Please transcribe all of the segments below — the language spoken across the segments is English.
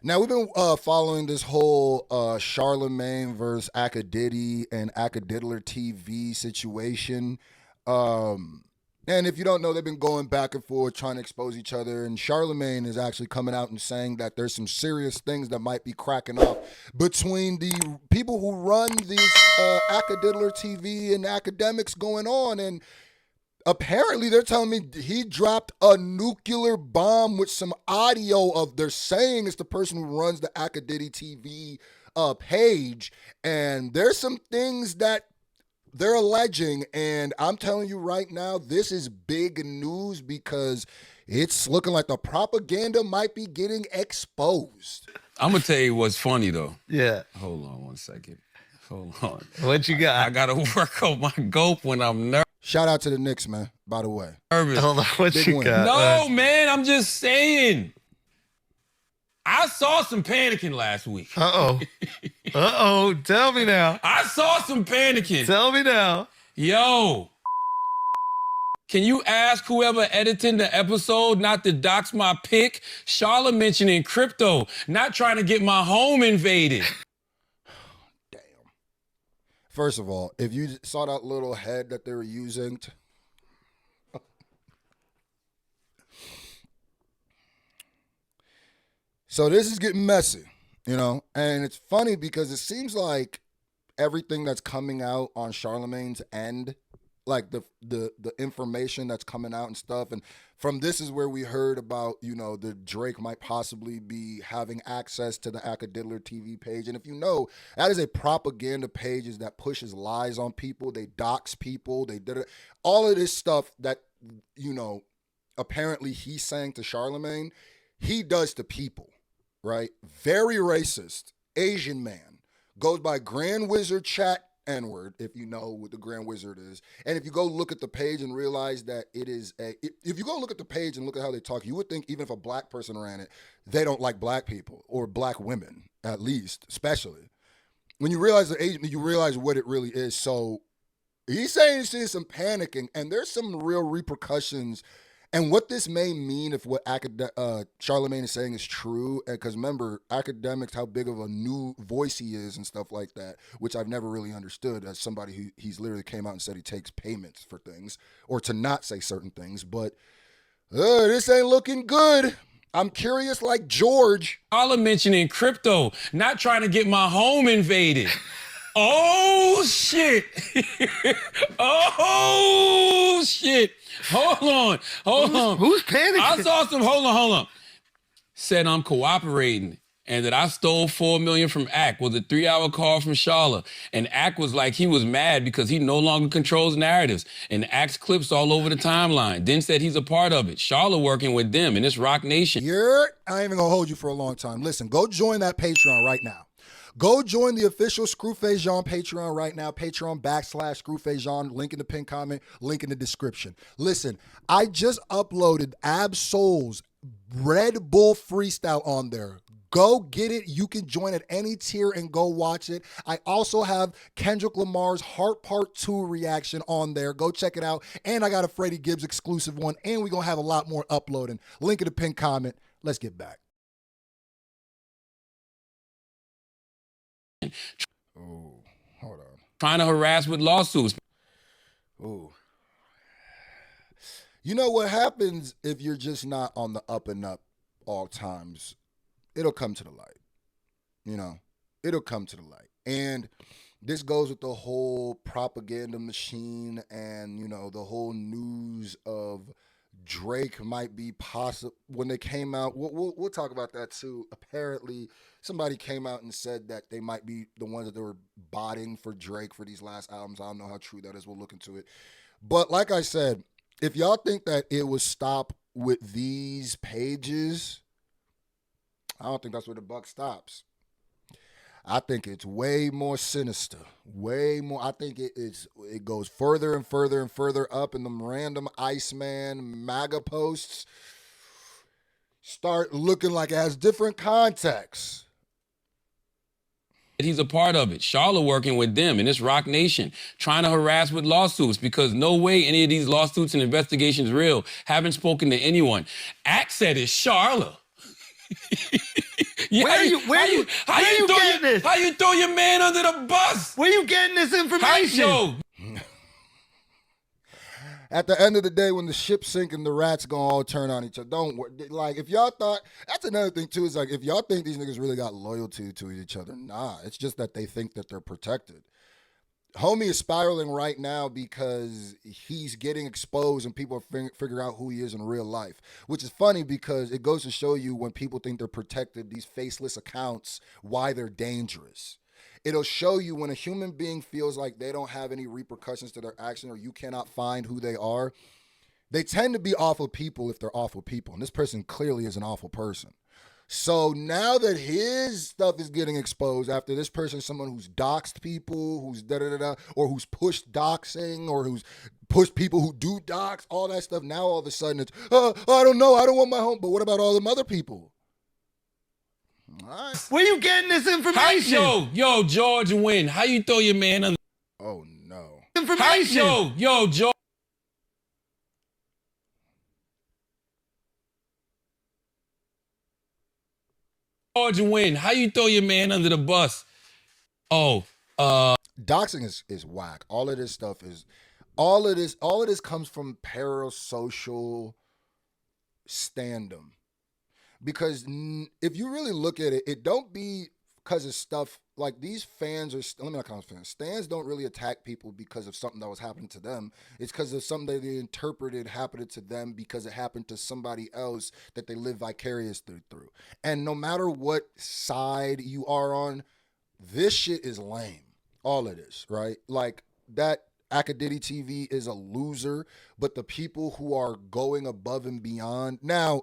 Now we've been following this whole Charlamagne versus Akadidi and Akadiddler TV situation. Um, and if you don't know, they've been going back and forth trying to expose each other. And Charlamagne is actually coming out and saying that there's some serious things that might be cracking off between the people who run these Akadiddler TV and Akademiks going on. And apparently they're telling me he dropped a nuclear bomb with some audio of, they're saying it's the person who runs the Akadidi TV page, and there's some things that they're alleging, and I'm telling you right now, this is big news because it's looking like the propaganda might be getting exposed. I'm gonna tell you what's funny though. Yeah. Hold on one second. Hold on. What you got? I gotta work on my gulp when I'm nervous. Shout out to the Knicks, man, by the way. Hold on. What Big you win. got? No, man, I'm just saying. I saw some panicking last week. Uh-oh. Uh-oh. Tell me now. I saw some panicking. Tell me now. Yo. Can you ask whoever edited the episode not to dox my pic? Charlotte mentioning crypto, not trying to get my home invaded. Damn. First of all, if you saw that little head that they were using so this is getting messy, and it's funny because it seems like everything that's coming out on Charlamagne's end, like the information that's coming out and stuff, and from this is where we heard about, the Drake might possibly be having access to the Akadiddler TV page, and if you know, that is a propaganda page that pushes lies on people, they dox people, they did it, all of this stuff that, apparently he's saying to Charlamagne, he does to people. Right? Very racist. Asian man. Goes by Grand Wizard Chat N-word, if you know what the Grand Wizard is. And if you go look at the page and realize that it is if you go look at the page and look at how they talk, you would think even if a black person ran it, they don't like black people or black women, at least, especially. When you realize the Asian, you realize what it really is. So he's saying he's seeing some panicking, and there's some real repercussions. And what this may mean if what Charlamagne is saying is true, because remember, Akademiks, how big of a new voice he is and stuff like that, which I've never really understood as somebody who he's literally came out and said he takes payments for things or to not say certain things. But this ain't looking good. I'm curious like George. All mentioning crypto, not trying to get my home invaded. Oh, shit. Oh, shit. Hold on. Who's panicking? I saw some, hold on. Said I'm cooperating and that I stole $4 million from Ack with a 3-hour call from Charla. And Ack was like, he was mad because he no longer controls narratives. And Ack's clips all over the timeline. Then said he's a part of it. Charla working with them and it's Rock Nation. I ain't even gonna hold you for a long time. Listen, go join that Patreon right now. Go join the official Screwface Jean Patreon right now. Patreon.com/Screwface Jean. Link in the pinned comment. Link in the description. Listen, I just uploaded Ab Soul's Red Bull freestyle on there. Go get it. You can join at any tier and go watch it. I also have Kendrick Lamar's Heart Part 2 reaction on there. Go check it out. And I got a Freddie Gibbs exclusive one. And we're going to have a lot more uploading. Link in the pinned comment. Let's get back. Oh, hold on. Trying to harass with lawsuits. Oh. You know what happens if you're just not on the up and up all times? It'll come to the light. It'll come to the light. And this goes with the whole propaganda machine and, the whole news of Drake might be possible. When they came out, we'll talk about that too. Apparently, somebody came out and said that they might be the ones that they were botting for Drake for these last albums. I don't know how true that is. We'll look into it. But like I said, if y'all think that it would stop with these pages, I don't think that's where the buck stops. I think it's way more sinister, way more. I think it goes further and further and further up, and them random Iceman MAGA posts start looking like it has different contexts. He's a part of it. Charlotte working with them and it's Rock Nation trying to harass with lawsuits because no way any of these lawsuits and investigations real. Haven't spoken to anyone. Ack said it's Charlotte. Yeah, Where you getting this? How you throw your man under the bus? Where you getting this information? Yo, At the end of the day, when the ship's sinking, the rats gonna all turn on each other. Don't worry. Like, if y'all thought, that's another thing too, is like, if y'all think these niggas really got loyalty to each other, nah. It's just that they think that they're protected. Homie is spiraling right now because he's getting exposed and people are figuring out who he is in real life, which is funny because it goes to show you when people think they're protected, these faceless accounts, why they're dangerous. It'll show you when a human being feels like they don't have any repercussions to their action or you cannot find who they are. They tend to be awful people if they're awful people. And this person clearly is an awful person. So now that his stuff is getting exposed after this person is someone who's doxed people, who's da-da-da-da, or who's pushed doxing, or who's pushed people who do dox, all that stuff, now all of a sudden it's, I don't know, I don't want my home. But what about all them other people? All right. Where you getting this information? Yo, George Wynn, how you throw your man under? Oh, no. Information. Yo, George. George Wynn, how you throw your man under the bus? Doxing is whack. All of this stuff is, all of this comes from parasocial standum. Because if you really look at it, it don't be because of stuff like these fans are, let me not call them fans. Stans don't really attack people because of something that was happening to them. It's because of something that they interpreted happening to them because it happened to somebody else that they live vicariously through. And no matter what side you are on, this shit is lame. All of this, right? Like that Akademiks TV is a loser, but the people who are going above and beyond now.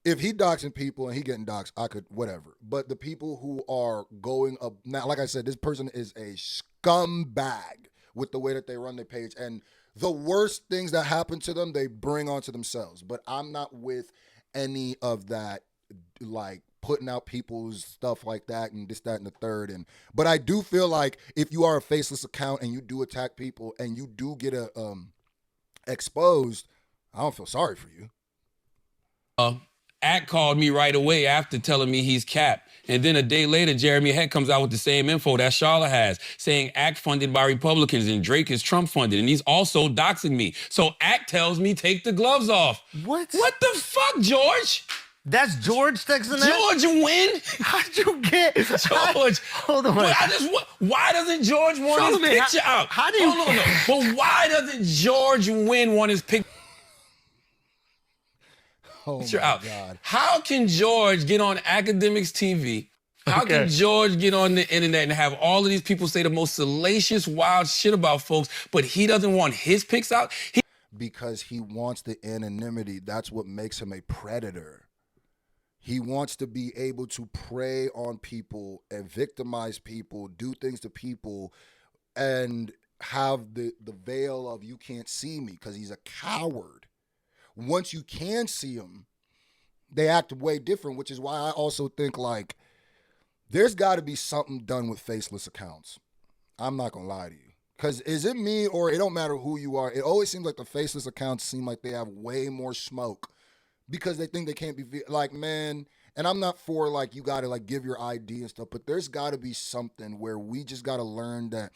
If he doxing people and he getting doxed, I could, whatever. But the people who are going up, now, like I said, this person is a scumbag with the way that they run their page. And the worst things that happen to them, they bring onto themselves. But I'm not with any of that, like, putting out people's stuff like that and this, that, and the third. But I do feel like if you are a faceless account and you do attack people and you do get exposed, I don't feel sorry for you. Ack called me right away after telling me he's capped. And then a day later, Jeremy Heck comes out with the same info that Charla has, saying Ack funded by Republicans and Drake is Trump funded. And he's also doxing me. So Ack tells me take the gloves off. What? What the fuck, George? That's George texting that? George Wynn? How'd you get George. Hold on. Why doesn't George want his picture out? How do you? No. But why doesn't George Wynn want his picture? Oh my out. God. How can George get on Akademiks TV? How can George get on the internet and have all of these people say the most salacious, wild shit about folks, but he doesn't want his pics out? Because he wants the anonymity. That's what makes him a predator. He wants to be able to prey on people and victimize people, do things to people, and have the veil of you can't see me because he's a coward. Once you can see them, they act way different, which is why I also think, like, there's got to be something done with faceless accounts. I'm not going to lie to you. Because is it me or it don't matter who you are? It always seems like the faceless accounts seem like they have way more smoke because they think they can't be, like, man, and I'm not for, like, you got to, like, give your ID and stuff, but there's got to be something where we just got to learn that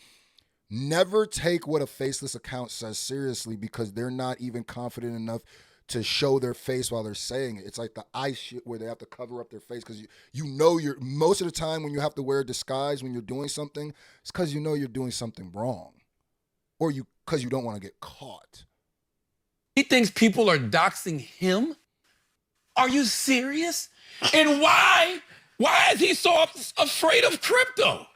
never take what a faceless account says seriously because they're not even confident enough to show their face while they're saying it. It's like the ice shit where they have to cover up their face because you know you're, most of the time when you have to wear a disguise when you're doing something, it's because you know you're doing something wrong or because you don't want to get caught. He thinks people are doxing him? Are you serious? And why is he so afraid of crypto?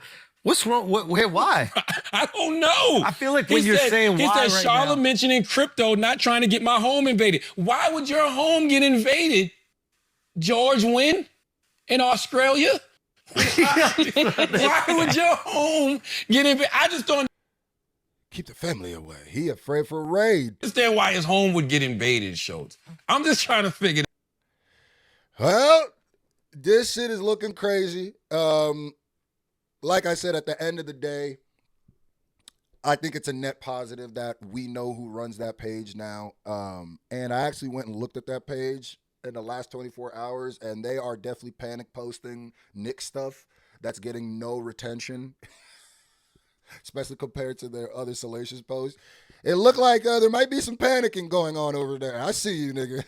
What's wrong? Why? I don't know. I feel like when you're saying why he said, right now. Charla mentioning crypto, not trying to get my home invaded. Why would your home get invaded, George Wynn, in Australia? Why would your home get invaded? I just don't Keep the family away. He afraid for a raid. understand why his home would get invaded, Schultz. I'm just trying to figure it out. Well, this shit is looking crazy. Like I said, at the end of the day, I think it's a net positive that we know who runs that page now. And I actually went and looked at that page. in the last 24 hours, and they are definitely panic posting Nick stuff that's getting no retention, especially compared to their other salacious posts. It looked like there might be some panicking going on over there. I see you, nigga.